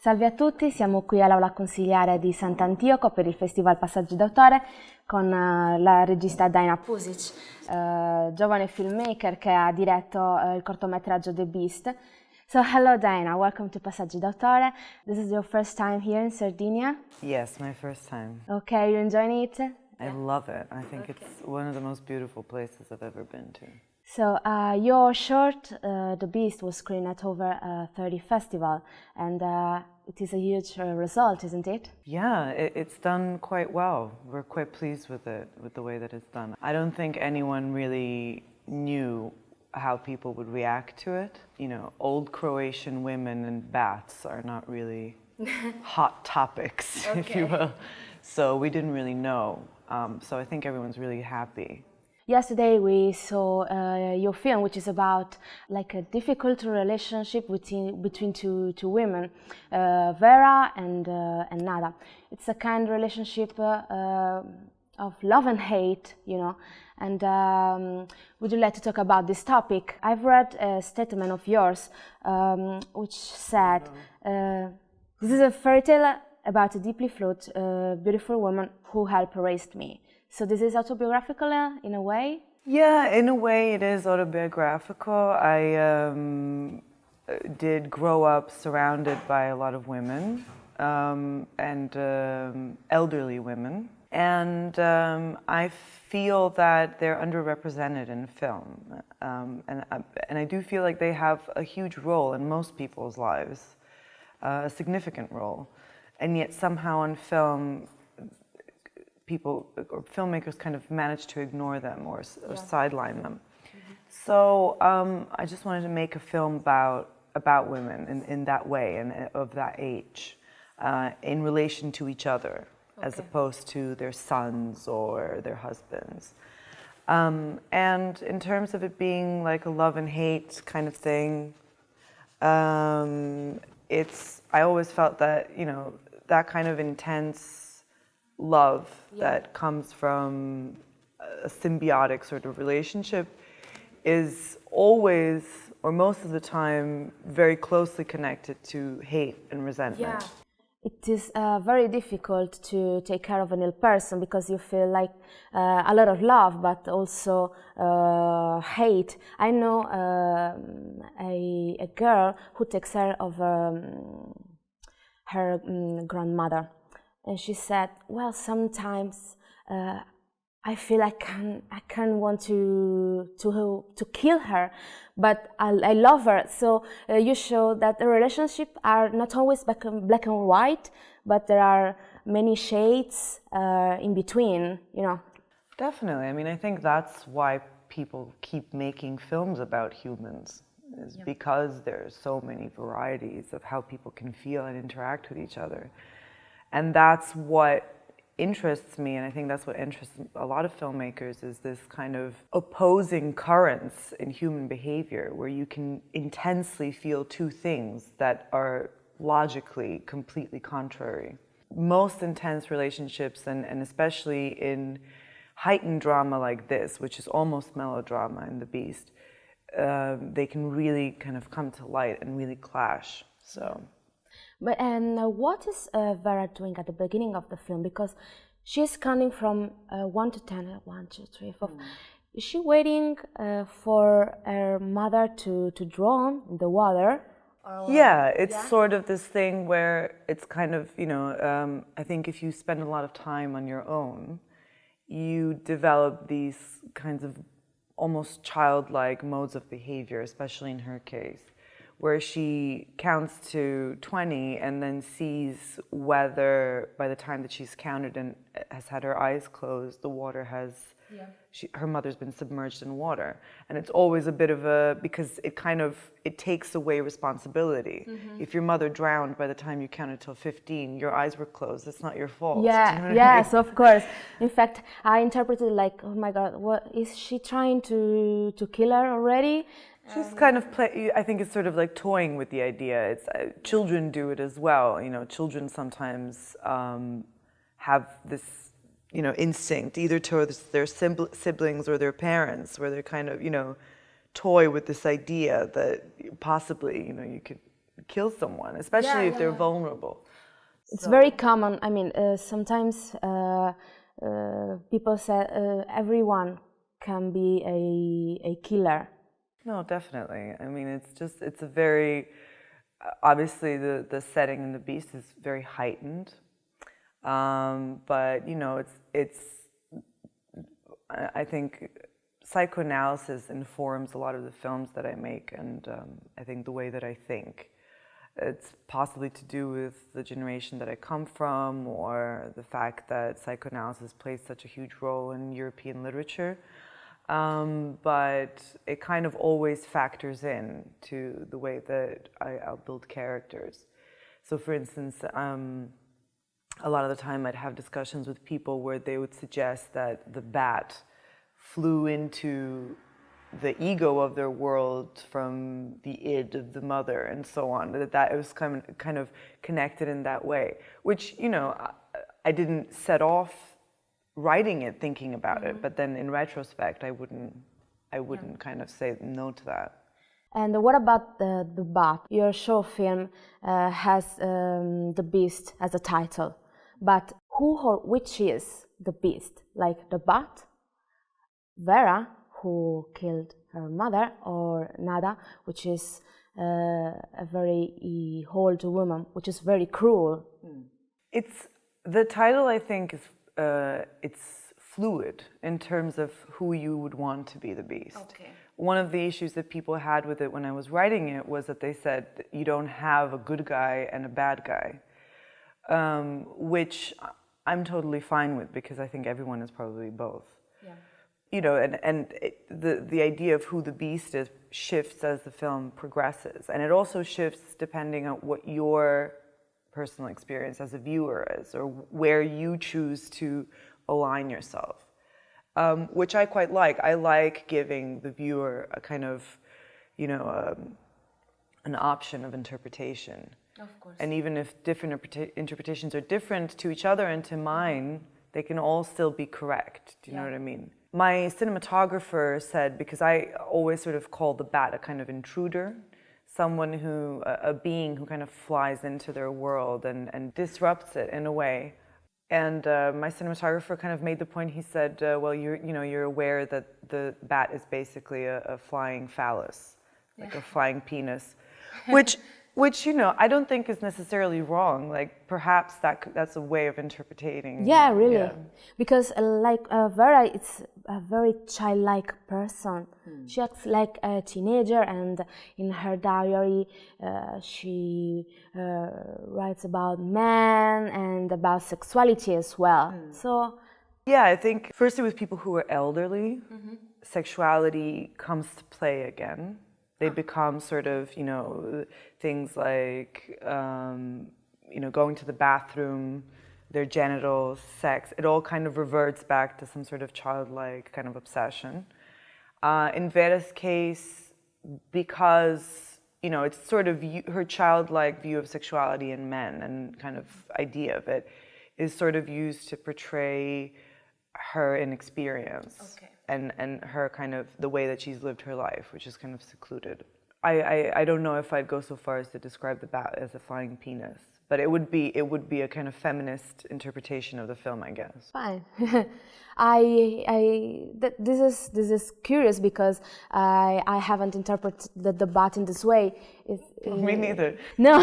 Salve a tutti, siamo qui all'Aula Consigliare di Sant'Antioco per il Festival Passaggi d'autore con la regista Daina Pusic, giovane filmmaker che ha diretto il cortometraggio The Beast. So hello Daina, welcome to Passaggi d'autore. This is your first time here in Sardinia? Yes, my first time. Okay, you enjoying it? I love it. I think it's one of the most beautiful places I've ever been to. So your short, The Beast, was screened at over 30 festivals, and it is a huge result, isn't it? Yeah, it's done quite well. We're quite pleased with it, with the way that it's done. I don't think anyone really knew how people would react to it. You know, old Croatian women and baths are not really hot topics, if you will. So we didn't really know. So I think everyone's really happy. Yesterday we saw your film, which is about like a difficult relationship between two women, Vera and Nada. It's a kind of relationship of love and hate, you know. And would you like to talk about this topic? I've read a statement of yours which said, "This is a fairy tale about a deeply flawed, beautiful woman who helped raise me." So this is autobiographical in a way? Yeah, in a way it is autobiographical. I did grow up surrounded by a lot of women and elderly women. And I feel that they're underrepresented in film. And I do feel like they have a huge role in most people's lives, a significant role. And yet somehow in film, people or filmmakers kind of manage to ignore them or sideline them. So I just wanted to make a film about women in that way and of that age, in relation to each other, as opposed to their sons or their husbands. And in terms of it being like a love and hate kind of thing, I always felt that, you know, that kind of intense love that comes from a symbiotic sort of relationship is always, or most of the time, very closely connected to hate and resentment. Yeah. It is very difficult to take care of an ill person because you feel like a lot of love but also hate. I know a girl who takes care of her grandmother. And she said, well, sometimes I feel I can't want to kill her, but I love her. So you show that the relationships are not always black and white, but there are many shades in between, you know. Definitely. I mean, I think that's why people keep making films about humans, is because there's so many varieties of how people can feel and interact with each other. And that's what interests me, and I think that's what interests a lot of filmmakers, is this kind of opposing currents in human behavior where you can intensely feel two things that are logically completely contrary. Most intense relationships, and especially in heightened drama like this, which is almost melodrama in The Beast, they can really kind of come to light and really clash. So. But what is Vera doing at the beginning of the film? Because she's counting from 1 to 10, 1, 2, 3, 4. Is she waiting for her mother to drown in the water? Yeah, it's sort of this thing where it's kind of, you know, I think if you spend a lot of time on your own, you develop these kinds of almost childlike modes of behavior, especially in her case, where she counts to 20 and then sees whether by the time that she's counted and has had her eyes closed, the water has, her mother's been submerged in water. And it's always a bit of because it takes away responsibility. If your mother drowned by the time you counted till 15, your eyes were closed, it's not your fault. Yeah, you know yes, of course. In fact, I interpreted it like, oh my God, what is she trying to kill her already? She's kind of I think it's sort of like toying with the idea. It's children do it as well. You know, children sometimes have this, you know, instinct either towards their siblings or their parents, where they're kind of, you know, toy with this idea that possibly, you know, you could kill someone, especially if they're vulnerable. It's very common. I mean, sometimes people say everyone can be a killer. No, definitely. I mean, it's a very, obviously the setting in The Beast is very heightened. But, you know, I think psychoanalysis informs a lot of the films that I make, and I think the way that I think. It's possibly to do with the generation that I come from, or the fact that psychoanalysis plays such a huge role in European literature. But it kind of always factors in to the way that I'll build characters. So for instance, a lot of the time I'd have discussions with people where they would suggest that the bat flew into the ego of their world from the id of the mother and so on, that it was kind of connected in that way, which, you know, I didn't set off writing it thinking about it, but then in retrospect I wouldn't kind of say no to that. And what about the bat? Your short film has the beast as a title, but who or which is the beast? Like the bat, Vera, who killed her mother, or Nada, which is a very old woman, which is very cruel. It's the title. I think is it's fluid in terms of who you would want to be the beast. Okay. One of the issues that people had with it when I was writing it was that they said that you don't have a good guy and a bad guy, which I'm totally fine with, because I think everyone is probably both. Yeah. You know, the idea of who the beast is shifts as the film progresses, and it also shifts depending on what your personal experience as a viewer is, or where you choose to align yourself, which I quite like. I like giving the viewer a kind of, you know, an option of interpretation. Of course. And even if different interpretations are different to each other and to mine, they can all still be correct. Do you know what I mean? My cinematographer said, because I always sort of call the bat a kind of intruder, someone who, a being who kind of flies into their world and disrupts it in a way. And my cinematographer kind of made the point. He said, well, you're aware that the bat is basically a flying phallus, like a flying penis, which, you know, I don't think is necessarily wrong. Like, perhaps that's a way of interpreting. Yeah, really. Yeah. Because like Vera, it's a very childlike person. She acts like a teenager, and in her diary, she writes about men and about sexuality as well. So, yeah, I think firstly with people who are elderly, sexuality comes to play again. They become sort of, you know, things like, you know, going to the bathroom, their genitals, sex. It all kind of reverts back to some sort of childlike kind of obsession. In Vera's case, because, you know, it's sort of her childlike view of sexuality in men and kind of idea of it is sort of used to portray her inexperience. Okay. And her kind of, the way that she's lived her life, which is kind of secluded. I don't know if I'd go so far as to describe the bat as a flying penis, but it would be a kind of feminist interpretation of the film, I guess. Fine. This is curious, because I haven't interpreted the bat in this way. Me neither. No.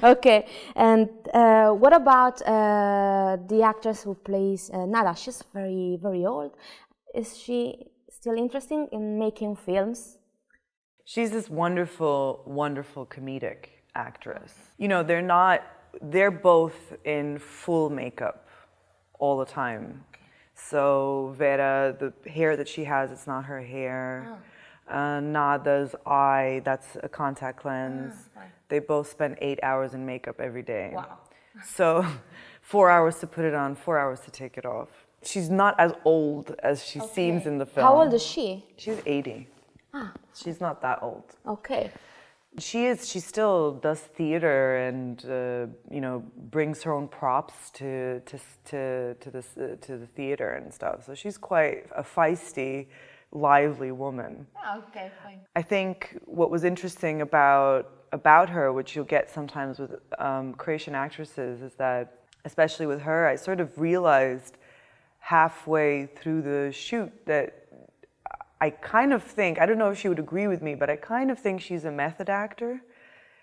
Okay. And what about the actress who plays Nada? She's very, very old. Is she still interested in making films? She's this wonderful, wonderful comedic actress. You know, they're both in full makeup all the time. Okay. So Vera, the hair that she has, it's not her hair. Nada's eye, that's a contact lens. They both spend 8 hours in makeup every day. Wow. So 4 hours to put it on, 4 hours to take it off. She's not as old as she seems in the film. How old is she? She's 80. She's not that old. Okay. She still does theater and you know, brings her own props to the theater and stuff. So she's quite a feisty, lively woman. Okay, fine. I think what was interesting about about her, which you'll get sometimes with Croatian actresses, is that, especially with her, I sort of realized halfway through the shoot that I kind of think, I don't know if she would agree with me, but I kind of think she's a method actor.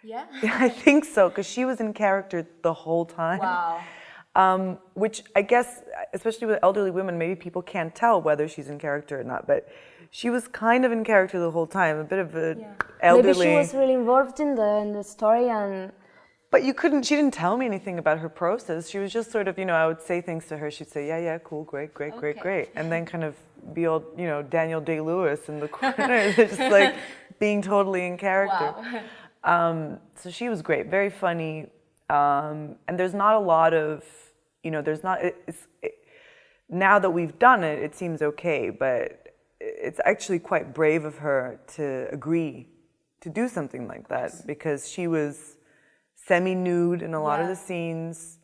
Yeah? I think so, because she was in character the whole time. Wow. Which I guess, especially with elderly women, maybe people can't tell whether she's in character or not, but she was kind of in character the whole time, a bit of a elderly... Maybe she was really involved in the story and... But she didn't tell me anything about her process. She was just sort of, I would say things to her. She'd say, yeah, cool, great. And then kind of be all, Daniel Day-Lewis in the corner, just like being totally in character. Wow. So she was great, very funny. And there's not a lot of, now that we've done it, it seems okay, but it's actually quite brave of her to agree to do something like that, because she was semi-nude in a lot of the scenes.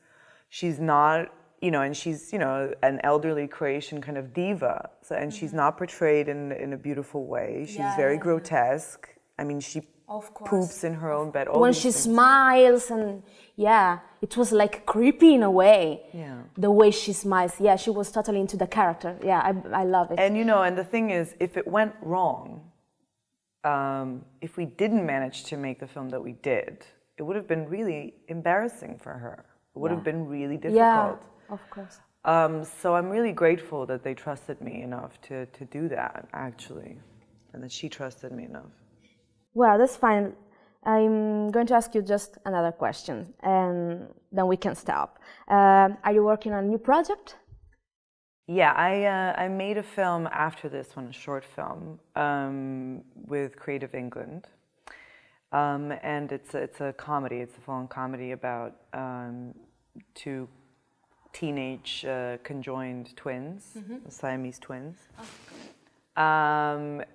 She's not, and she's, an elderly Croatian kind of diva. So, and she's not portrayed in a beautiful way. She's very grotesque. I mean, she poops in her own bed. When she smiles, and it was like creepy in a way. Yeah. The way she smiles. Yeah, she was totally into the character. Yeah, I love it. And and the thing is, if it went wrong, if we didn't manage to make the film that we did, it would have been really embarrassing for her. It would have been really difficult. Yeah, of course. So I'm really grateful that they trusted me enough to do that, actually, and that she trusted me enough. Well, that's fine. I'm going to ask you just another question, and then we can stop. Are you working on a new project? Yeah, I made a film after this one, a short film, with Creative England. And it's a comedy. It's a full-on comedy about two teenage conjoined twins, Siamese twins. And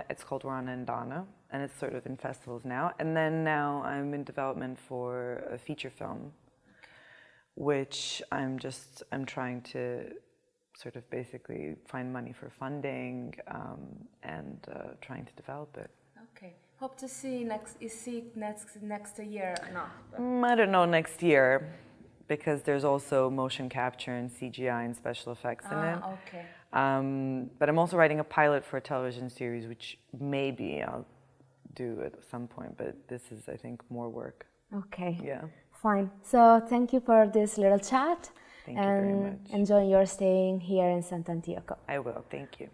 it's called Rana and Dana, and it's sort of in festivals now. And then now I'm in development for a feature film, which I'm trying to sort of basically find money for funding and trying to develop it. Okay. Hope to see next year or not? I don't know, next year, because there's also motion capture and CGI and special effects in it. Okay. But I'm also writing a pilot for a television series, which maybe I'll do at some point, but this is, I think, more work. Okay. Yeah. Fine. So thank you for this little chat. Thank you very much. Enjoy your staying here in Sant'Antioco. I will. Thank you.